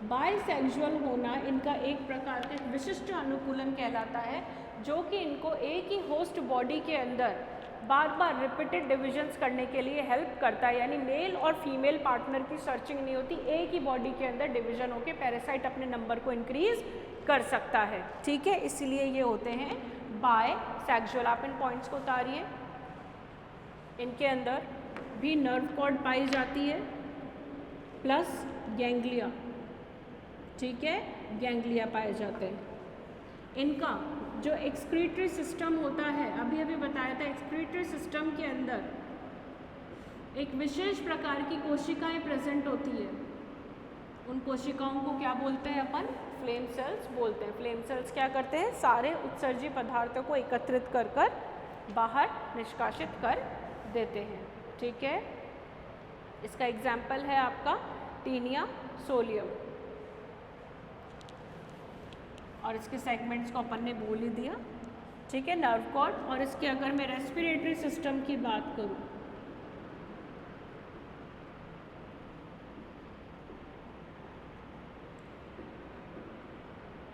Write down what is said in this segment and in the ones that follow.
Bisexual होना इनका एक प्रकार का विशिष्ट अनुकूलन कहलाता है, जो कि इनको एक ही होस्ट बॉडी के अंदर बार बार रिपीटेड डिविजन्स करने के लिए हेल्प करता है। यानी मेल और फीमेल पार्टनर की सर्चिंग नहीं होती, एक ही बॉडी के अंदर डिवीजन होकर पैरासाइट अपने नंबर को इंक्रीज कर सकता है। ठीक है, इसलिए ये होते हैं बायसेक्सुअल। आप इन पॉइंट्स को उतारिए। इनके अंदर भी नर्व कॉर्ड पाई जाती है प्लस गैंग्लिया। ठीक है, गैंग्लिया पाए जाते हैं। इनका जो एक्सक्रीटरी सिस्टम होता है, अभी अभी बताया था, एक्सक्रीटरी सिस्टम के अंदर एक विशेष प्रकार की कोशिकाएं प्रेजेंट होती है। उन कोशिकाओं को क्या बोलते हैं अपन? फ्लेम सेल्स बोलते हैं। फ्लेम सेल्स क्या करते हैं? सारे उत्सर्जी पदार्थों को एकत्रित कर कर बाहर निष्कासित कर देते हैं। ठीक है, इसका एग्जाम्पल है आपका टीनिया सोलियम, और इसके सेगमेंट्स को अपन ने बोल ही दिया। ठीक है, नर्व कॉर्ड। और इसके अगर मैं रेस्पिरेटरी सिस्टम की बात करूं,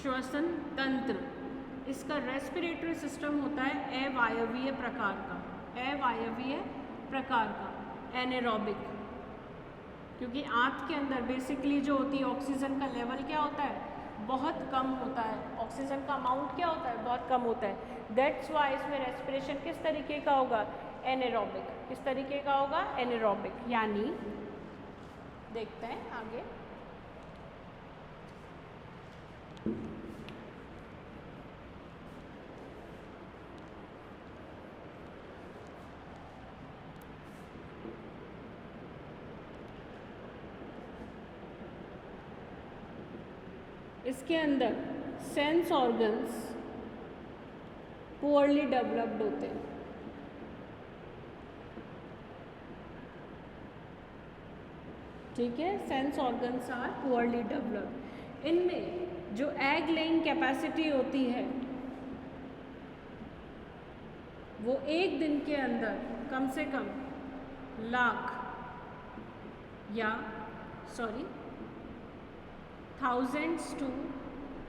श्वसन तंत्र, इसका रेस्पिरेटरी सिस्टम होता है अवायवीय प्रकार का, अवायवीय प्रकार का, एनेरोबिक। क्योंकि आंत के अंदर बेसिकली जो होती है ऑक्सीजन का लेवल क्या होता है? बहुत कम होता है। ऑक्सीजन का अमाउंट क्या होता है? बहुत कम होता है। दैट्स वाई इसमें रेस्पिरेशन किस तरीके का होगा? एनेरोबिक। किस तरीके का होगा? एनेरोबिक। यानी देखते हैं आगे। इसके अंदर सेंस ऑर्गन्स पुअरली डेवलप्ड होते हैं। ठीक है, sense organs are poorly developed. इनमें जो एग लेइंग कैपेसिटी होती है वो एक दिन के अंदर कम से कम लाख या थाउजेंड्स टू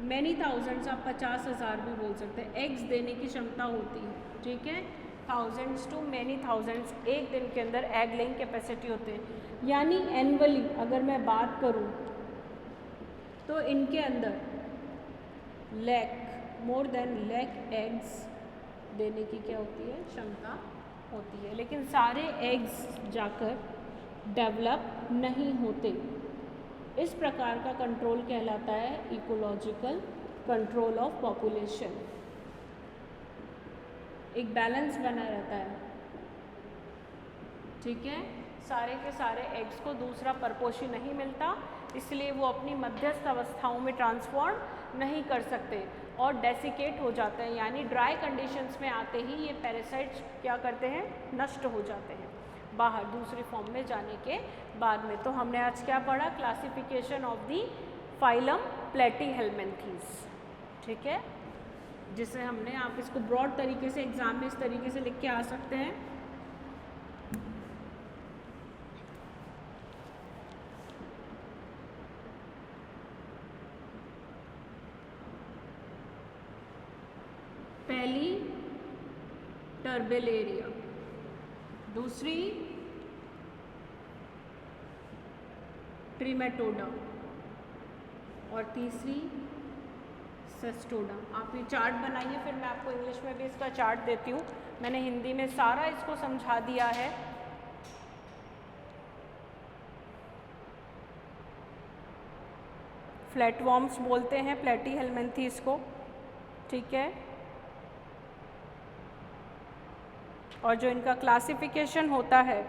मैनी थाउजेंड्स, आप 50,000 भी बोल सकते हैं, एग्स देने की क्षमता होती है। ठीक है, थाउजेंड्स टू मैनी थाउजेंड्स एक दिन के अंदर एग लेइंग कैपेसिटी होते हैं। यानी एनुअली अगर मैं बात करूं तो इनके अंदर मोर देन लैक एग्स देने की क्या होती है? क्षमता होती है। लेकिन सारे एग्स जाकर डेवलप नहीं होते। इस प्रकार का कंट्रोल कहलाता है इकोलॉजिकल कंट्रोल ऑफ पॉपुलेशन। एक बैलेंस बना रहता है। ठीक है, सारे के सारे एग्स को दूसरा परपोषी नहीं मिलता, इसलिए वो अपनी मध्यस्थ अवस्थाओं में ट्रांसफॉर्म नहीं कर सकते और डेसिकेट हो जाते हैं। यानी ड्राई कंडीशंस में आते ही ये पैरासाइट्स क्या करते हैं? नष्ट हो जाते हैं बाहर दूसरी फॉर्म में जाने के बाद में। तो हमने आज क्या पढ़ा? Classification of the phylum Platyhelminthes. ठीक है, जिसे हमने, आप इसको ब्रॉड तरीके से एग्जाम में इस तरीके से लिख के आ सकते हैं। पहली टर्बेलेरिया, दूसरी ट्रिमेटोडा और तीसरी सेस्टोडा। आप ये चार्ट बनाइए, फिर मैं आपको इंग्लिश में भी इसका चार्ट देती हूँ। मैंने हिंदी में सारा इसको समझा दिया है। फ्लैटवॉर्म्स बोलते हैं प्लेटीहेल्मिन्थीज को। ठीक है, और जो इनका क्लासिफिकेशन होता है,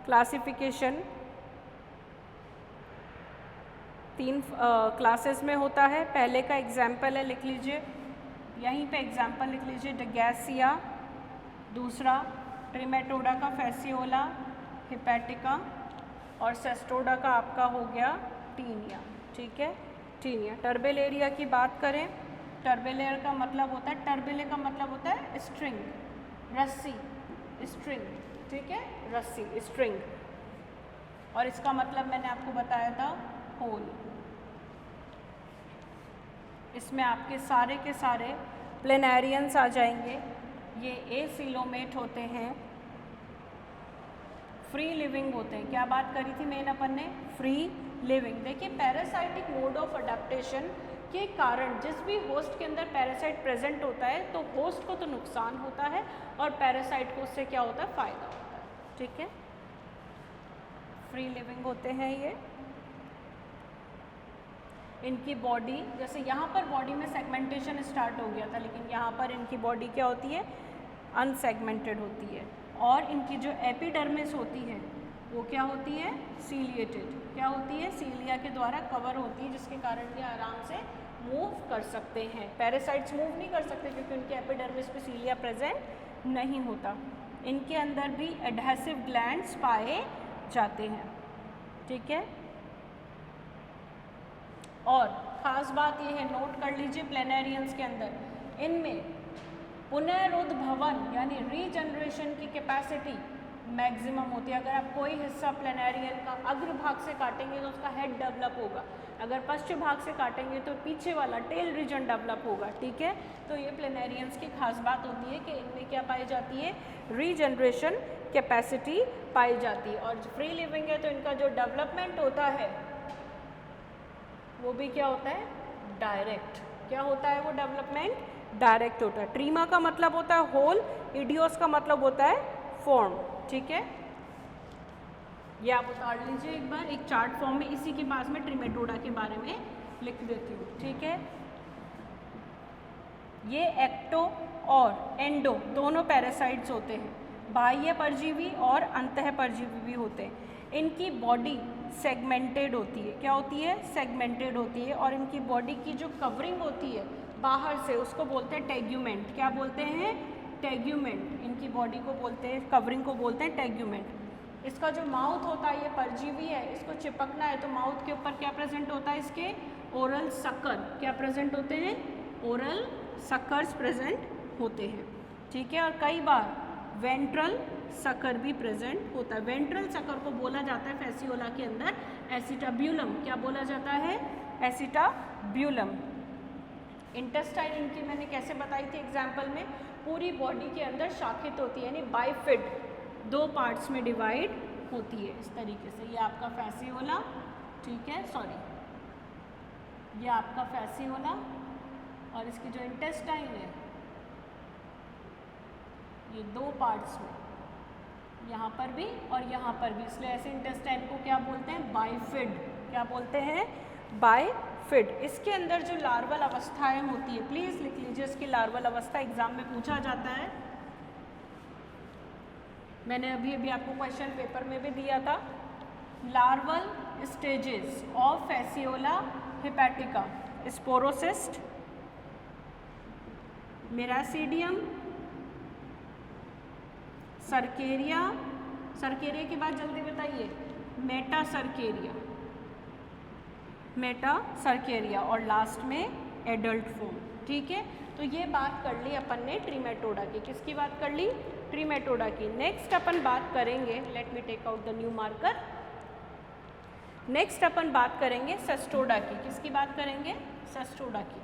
क्लासिफिकेशन 3 क्लासेस में होता है। पहले का एग्जाम्पल है, लिख लीजिए यहीं पे एग्जाम्पल लिख लीजिए, डगैसिया। दूसरा ट्रिमेटोडा का फैसियोला हिपैटिका, और सेस्टोडा का आपका हो गया टीनिया। ठीक है, टीनिया। टर्बेलेरिया की बात करें, टर्बेलेयर का मतलब होता है, टर्बेले का मतलब होता है स्ट्रिंग, रस्सी, स्ट्रिंग। ठीक है, रस्सी, स्ट्रिंग। और इसका मतलब मैंने आपको बताया था होल। इसमें आपके सारे के सारे प्लेनेरियंस आ जाएंगे। ये एसिलोमेट होते हैं, फ्री लिविंग होते हैं। क्या बात करी थी मेन अपन ने? Free living. देखिए पैरासाइटिक मोड ऑफ अडेप्टेशन के कारण जिस भी होस्ट के अंदर पैरासाइट प्रेजेंट होता है तो होस्ट को तो नुकसान होता है और पैरासाइट को उससे क्या होता है? फ़ायदा होता है। ठीक है, फ्री लिविंग होते हैं ये। इनकी बॉडी, जैसे यहाँ पर बॉडी में सेगमेंटेशन स्टार्ट हो गया था, लेकिन यहाँ पर इनकी बॉडी क्या होती है? अनसेगमेंटेड होती है। और इनकी जो एपिडर्मिस होती है वो क्या होती है? सीलिएटेड। क्या होती है? सीलिया के द्वारा कवर होती है, जिसके कारण ये आराम से मूव कर सकते हैं। पैरासाइट्स मूव नहीं कर सकते क्योंकि उनके एपिडर्मिस पे सीलिया प्रेजेंट नहीं होता। इनके अंदर भी एडहेसिव ग्लैंड्स पाए जाते हैं। ठीक है, और ख़ास बात ये है, नोट कर लीजिए प्लेनेरियंस के अंदर इनमें पुनरुद्भवन यानी रीजनरेशन की कैपेसिटी मैक्सिमम होती है। अगर आप कोई हिस्सा प्लेनेरियन का अग्र भाग से काटेंगे तो उसका हेड डेवलप होगा, अगर पश्चिम भाग से काटेंगे तो पीछे वाला टेल रीजन डेवलप होगा। ठीक है, तो ये प्लेनेरियंस की खास बात होती है कि इनमें क्या पाई जाती है? रीजनरेशन कैपेसिटी पाई जाती है। और फ्री लिविंग है तो इनका जो डेवलपमेंट होता है वो भी क्या होता है? डायरेक्ट। क्या होता है वो डेवलपमेंट? डायरेक्ट होता है। ट्रीमा का मतलब होता है होल, इडियोस का मतलब होता है फॉर्म। ठीक है, ये आप उतार लीजिए एक बार एक चार्ट फॉर्म में, इसी के पास में ट्रिमेटोडा के बारे में लिख देती हूँ। ठीक है, ये एक्टो और एंडो दोनों पैरासाइट्स होते हैं, बाह्य परजीवी और अंतः परजीवी भी होते हैं। इनकी बॉडी सेगमेंटेड होती है। क्या होती है? सेगमेंटेड होती है। और इनकी बॉडी की जो कवरिंग होती है बाहर से, उसको बोलते हैं टेग्यूमेंट। क्या बोलते हैं? टेग्यूमेंट। इनकी बॉडी को बोलते हैं, कवरिंग को बोलते हैं टेग्यूमेंट। इसका जो माउथ होता है, ये परजीवी है, इसको चिपकना है तो माउथ के ऊपर क्या प्रेजेंट होता है? इसके ओरल सकर। क्या प्रेजेंट होते हैं? ओरल सकर्स प्रेजेंट होते हैं। ठीक है, और कई बार वेंट्रल सकर भी प्रेजेंट होता है। वेंट्रल सकर को बोला जाता है फैसियोला के अंदर एसिटाब्यूलम। क्या बोला जाता है? एसिटाब्यूलम। इंटेस्टाइन इनकी मैंने कैसे बताई थी एग्जाम्पल में, पूरी बॉडी के अंदर शाखित होती है, यानी बाइफिड, दो पार्ट्स में डिवाइड होती है इस तरीके से। ये आपका फैसियोला, ठीक है, सॉरी, ये आपका फैसियोला और इसकी जो इंटेस्टाइन है ये दो पार्ट्स में, यहाँ पर भी और यहाँ पर भी, इसलिए ऐसे इंटेस्टाइन को क्या बोलते हैं? बाइफिड। क्या बोलते हैं? बाइफिड। इसके अंदर जो लार्वल अवस्थाएं होती है, प्लीज़ लिख लीजिए इसकी लार्वल अवस्था, एग्जाम में पूछा जाता है। मैंने अभी अभी आपको क्वेश्चन पेपर में भी दिया था। Larval stages of Fasciola hepatica: sporocyst, miracidium, cercaria, cercaria के बाद जल्दी बताइए, मेटासर्केरिया, मेटासर्केरिया, और लास्ट में एडल्ट फॉर्म। ठीक है, तो ये बात कर ली अपन ने ट्रिमेटोडा की। किसकी बात कर ली? ट्रिमेटोडा की। नेक्स्ट अपन बात करेंगे, let me take out the new marker. Next अपन बात करेंगे सेस्टोडा की। किसकी बात करेंगे? सेस्टोडा की।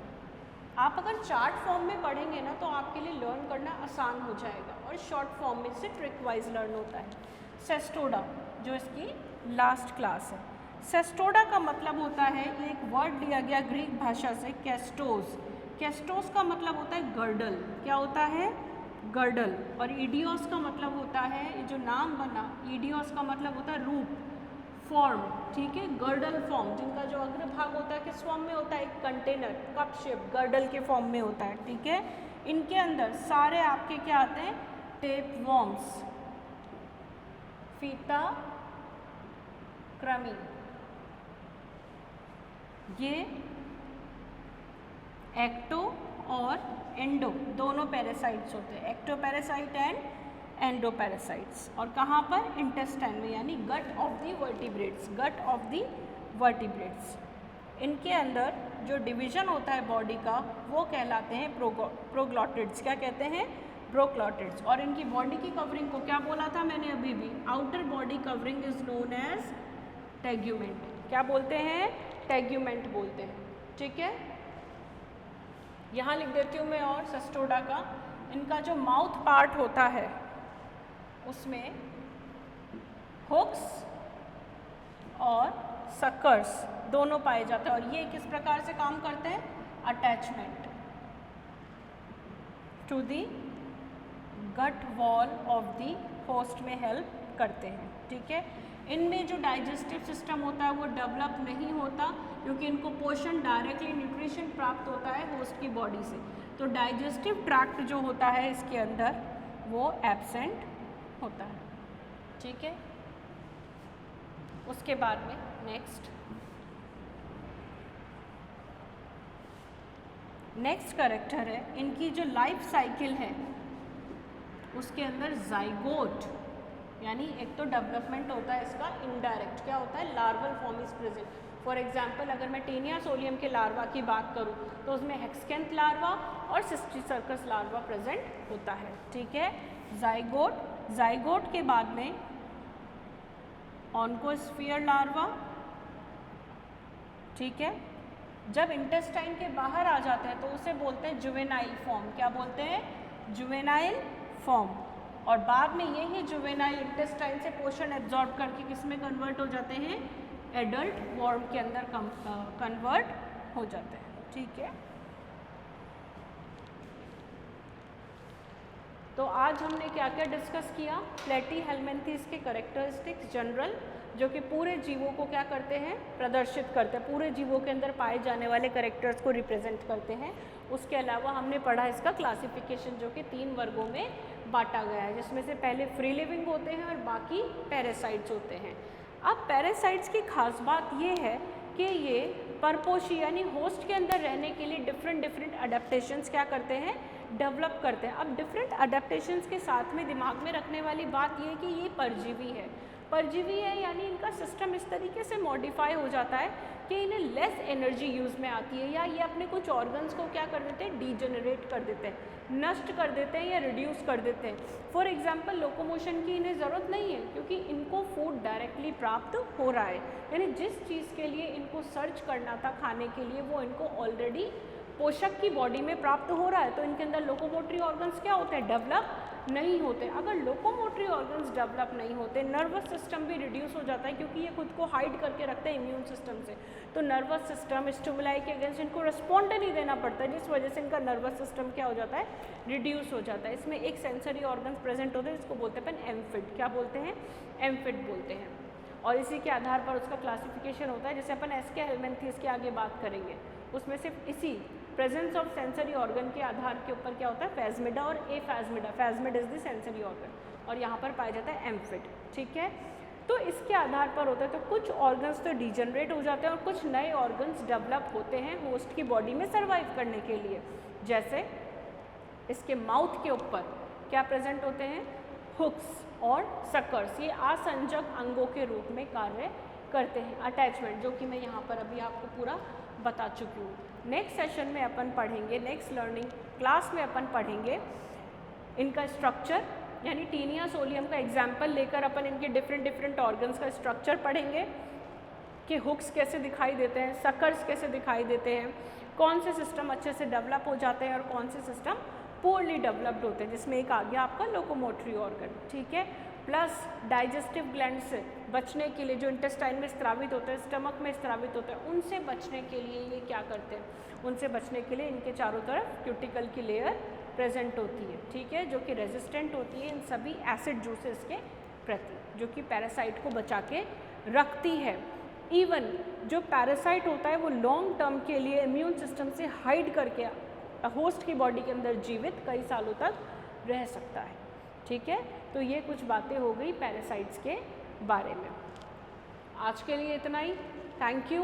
आप अगर चार्ट फॉर्म में पढ़ेंगे ना तो आपके लिए लर्न करना आसान हो जाएगा, और शॉर्ट फॉर्म में से ट्रिक वाइज लर्न होता है। सेस्टोडा जो इसकी लास्ट क्लास है। सेस्टोडा का मतलब होता है, ये एक वर्ड लिया गया ग्रीक भाषा से, कैस्टोस। कैस्टोस का मतलब होता है गर्डल। क्या होता है? गर्डल। और ईडियोस का मतलब होता है, ये जो नाम बना, ईडियोस का मतलब होता है रूप, फॉर्म। ठीक है, गर्डल फॉर्म, जिनका जो अग्रभाग होता है किस फॉर्म में होता है? एक कंटेनर, कप शेप, गर्डल के फॉर्म में होता है। ठीक है, इनके अंदर सारे आपके क्या आते हैं? टेप वॉर्म्स, फीता क्रमी, ये एक्टो और एंडो दोनों पैरासाइट्स होते हैं, ectoparasite and endoparasites. और कहाँ पर? इंटेस्टाइन में, यानी gut of the vertebrates, gut of the vertebrates. इनके अंदर जो डिवीजन होता है बॉडी का वो कहलाते हैं प्रोग्लॉटिड्स। क्या कहते हैं? प्रोग्लॉटिड्स। और इनकी बॉडी की कवरिंग को क्या बोला था मैंने अभी भी? Outer body covering is known as tegument. क्या बोलते हैं? टेग्यूमेंट बोलते हैं। ठीक है, यहाँ लिख देती हूँ मैं और सस्टोडा का, इनका जो माउथ पार्ट होता है उसमें हुक्स और सक्कर्स दोनों पाए जाते हैं और ये किस प्रकार से काम करते हैं, attachment to the gut wall of the host में हेल्प करते हैं। ठीक है, इनमें जो डाइजेस्टिव सिस्टम होता है वो डेवलप नहीं होता क्योंकि इनको पोषण डायरेक्टली न्यूट्रिशन प्राप्त होता है होस्ट की बॉडी से, तो डाइजेस्टिव ट्रैक्ट जो होता है इसके अंदर वो एब्सेंट होता है। ठीक है, उसके बाद में नेक्स्ट कैरेक्टर है, इनकी जो लाइफ साइकिल है उसके अंदर जाइगोट यानी एक तो डेवलपमेंट होता है इसका इनडायरेक्ट, क्या होता है, larval form is present. For example अगर मैं टेनिया सोलियम के लार्वा की बात करूं तो उसमें हेक्सकेंथ लार्वा और सिस्टीसर्कस लार्वा प्रेजेंट होता है। ठीक है, जाइगोट के बाद में ऑन्कोस्फीयर लार्वा। ठीक है, जब इंटेस्टाइन के बाहर आ जाते हैं तो उसे बोलते हैं जुवेनाइल फॉर्म, क्या बोलते हैं, जुवेनाइल फॉर्म। और बाद में ये ही जुवेनाइल इंटेस्टाइन से पोषण एब्जॉर्ब करके किस में कन्वर्ट हो जाते हैं, एडल्ट फॉर्म के अंदर कन्वर्ट हो जाते हैं। ठीक है, तो आज हमने क्या क्या डिस्कस किया, प्लेटीहेल्मिन्थेस के कैरेक्टरिस्टिक्स जनरल जो कि पूरे जीवों को क्या करते हैं, प्रदर्शित करते हैं, पूरे जीवों के अंदर पाए जाने वाले कैरेक्टर्स को रिप्रेजेंट करते हैं। उसके अलावा हमने पढ़ा इसका क्लासिफिकेशन जो कि 3 वर्गों में बांटा गया है, जिसमें से पहले फ्री लिविंग होते हैं और बाकी पैरासाइट्स होते हैं। अब पैरासाइट्स की खास बात ये है कि ये परपोषी यानी होस्ट के अंदर रहने के लिए डिफरेंट अडेप्टेशंस क्या करते हैं, डेवलप करते हैं। अब डिफरेंट अडेप्टेशंस के साथ में दिमाग में रखने वाली बात ये है कि ये परजीवी है, परजीवी है यानी इनका सिस्टम इस तरीके से मॉडिफाई हो जाता है कि इन्हें लेस एनर्जी यूज़ में आती है, या ये अपने कुछ ऑर्गन्स को क्या कर देते हैं, डीजेनरेट कर देते हैं, नष्ट कर देते हैं या रिड्यूस कर देते हैं। फॉर एग्जांपल लोकोमोशन की इन्हें ज़रूरत नहीं है क्योंकि इनको फूड डायरेक्टली प्राप्त हो रहा है, यानी जिस चीज़ के लिए इनको सर्च करना था खाने के लिए वो इनको ऑलरेडी पोषक की बॉडी में प्राप्त हो रहा है, तो इनके अंदर लोकोमोटरी ऑर्गन्स क्या होते हैं, डेवलप नहीं होते। अगर लोकोमोटरी ऑर्गन्स डेवलप नहीं होते, नर्वस सिस्टम भी रिड्यूस हो जाता है क्योंकि ये खुद को हाइड करके रखते हैं इम्यून सिस्टम से, तो नर्वस सिस्टम स्टिमुलाई के अगेंस्ट इनको रिस्पॉन्ड नहीं देना पड़ता है, जिस वजह से इनका नर्वस सिस्टम क्या हो जाता है, रिड्यूस हो जाता है। इसमें एक सेंसरी ऑर्गन्स प्रेजेंट होते हैं जिसको बोलते हैं अपन एम्फिड, क्या बोलते हैं, एम्फिड बोलते हैं, और इसी के आधार पर उसका क्लासिफिकेशन होता है। जैसे अपन एसके हेल्मिन्थेस की आगे बात करेंगे उसमें सिर्फ इसी प्रेजेंस ऑफ सेंसरी ऑर्गन के आधार के ऊपर क्या होता है, फैजमिडा और एफैजमिडा, फैजमिड इज द सेंसरी ऑर्गन और यहाँ पर पाया जाता है एम्फिड। ठीक है, तो इसके आधार पर होता है, तो कुछ ऑर्गन्स तो डिजनरेट हो जाते हैं और कुछ नए ऑर्गन्स डेवलप होते हैं होस्ट की बॉडी में सर्वाइव करने के लिए। जैसे इसके माउथ के ऊपर क्या प्रेजेंट होते हैं, हुक्स और सक्कर्स, ये आसंजक अंगों के रूप में कार्य करते हैं, अटैचमेंट, जो कि मैं यहाँ पर अभी आपको पूरा बता चुकी हूँ। नेक्स्ट सेशन में अपन पढ़ेंगे, नेक्स्ट लर्निंग क्लास में अपन पढ़ेंगे इनका स्ट्रक्चर, यानी टीनिया सोलियम का एग्जाम्पल लेकर अपन इनके डिफरेंट ऑर्गन्स का स्ट्रक्चर पढ़ेंगे कि हुक्स कैसे दिखाई देते हैं, सक्कर्स कैसे दिखाई देते हैं, कौन से सिस्टम अच्छे से डेवलप हो जाते हैं और कौन से सिस्टम पोरली डेवलप्ड होते हैं, जिसमें एक आ गया आपका लोकोमोटरी ऑर्गन। ठीक है, प्लस डाइजेस्टिव ग्लैंड से बचने के लिए जो इंटेस्टाइन में स्त्रावित होते हैं, स्टमक में स्त्रावित होते हैं, उनसे बचने के लिए ये क्या करते हैं, उनसे बचने के लिए इनके चारों तरफ क्यूटिकल की लेयर प्रेजेंट होती है। ठीक है, जो कि रेजिस्टेंट होती है इन सभी एसिड जूसेस के प्रति, जो कि पैरासाइट को बचा के रखती है। इवन जो पैरासाइट होता है वो लॉन्ग टर्म के लिए इम्यून सिस्टम से हाइड करके होस्ट की बॉडी के अंदर जीवित कई सालों तक रह सकता है। ठीक है, तो ये कुछ बातें हो गई पैरासाइट्स के बारे में। आज के लिए इतना ही, थैंक यू,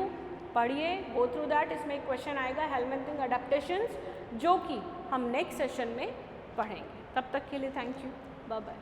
पढ़िए, गो थ्रू दैट। इसमें एक क्वेश्चन आएगा हेल्मिन्थिंग अडेप्टेशंस, जो कि हम नेक्स्ट सेशन में पढ़ेंगे। तब तक के लिए थैंक यू, बाय बाय।